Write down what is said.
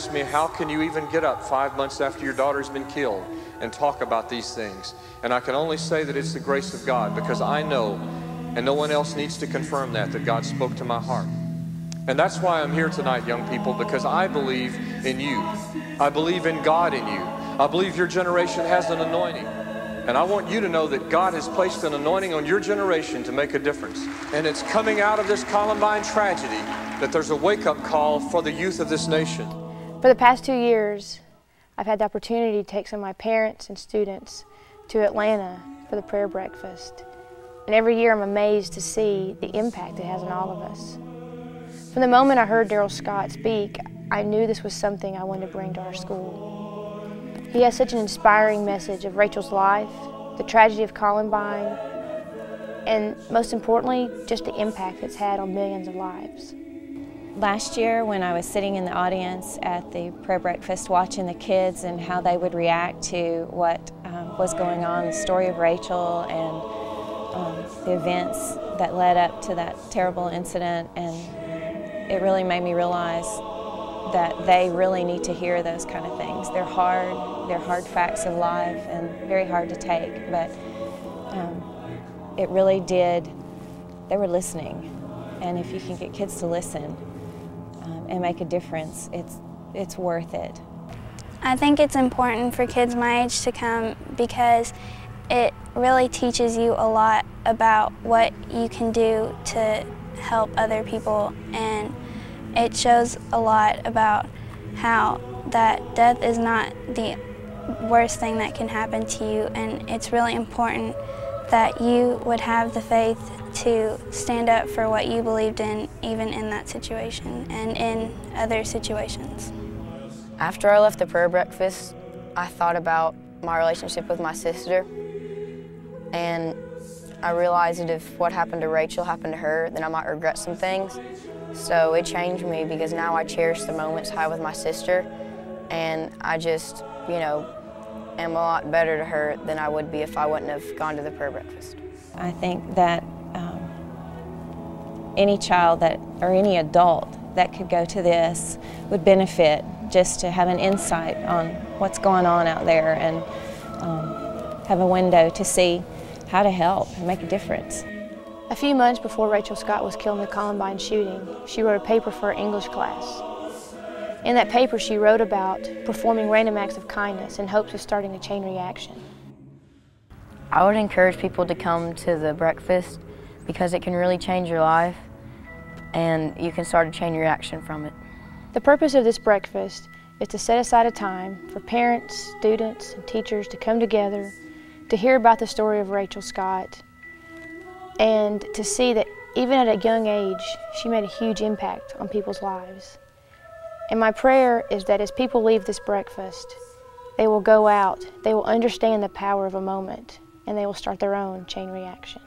ask me, how can you even get up 5 months after your daughter's been killed and talk about these things? And I can only say that it's the grace of God, because I know, and no one else needs to confirm that God spoke to my heart. And that's why I'm here tonight, young people, because I believe in you. I believe in God in you. I believe your generation has an anointing. And I want you to know that God has placed an anointing on your generation to make a difference. And it's coming out of this Columbine tragedy that there's a wake-up call for the youth of this nation. For the past 2 years, I've had the opportunity to take some of my parents and students to Atlanta for the prayer breakfast. And every year I'm amazed to see the impact it has on all of us. From the moment I heard Darrell Scott speak, I knew this was something I wanted to bring to our school. He has such an inspiring message of Rachel's life, the tragedy of Columbine, and most importantly, just the impact it's had on millions of lives. Last year, when I was sitting in the audience at the prayer breakfast watching the kids and how they would react to what was going on, the story of Rachel and the events that led up to that terrible incident, and it really made me realize that they really need to hear those kind of things. They're hard facts of life and very hard to take, but it really did, they were listening. And if you can get kids to listen and make a difference, it's worth it. I think it's important for kids my age to come because it really teaches you a lot about what you can do to help other people, and it shows a lot about how that death is not the worst thing that can happen to you, and it's really important that you would have the faith to stand up for what you believed in, even in that situation and in other situations. After I left the prayer breakfast, I thought about my relationship with my sister, and I realized that if what happened to Rachel happened to her, then I might regret some things. So it changed me, because now I cherish the moments I have with my sister, and I just, am a lot better to her than I would be if I wouldn't have gone to the prayer breakfast. I think that any child or any adult that could go to this would benefit just to have an insight on what's going on out there and have a window to see how to help and make a difference. A few months before Rachel Scott was killed in the Columbine shooting, she wrote a paper for her English class. In that paper, she wrote about performing random acts of kindness in hopes of starting a chain reaction. I would encourage people to come to the breakfast because it can really change your life, and you can start a chain reaction from it. The purpose of this breakfast is to set aside a time for parents, students, and teachers to come together to hear about the story of Rachel Scott, and to see that even at a young age, she made a huge impact on people's lives. And my prayer is that as people leave this breakfast, they will go out, they will understand the power of a moment, and they will start their own chain reaction.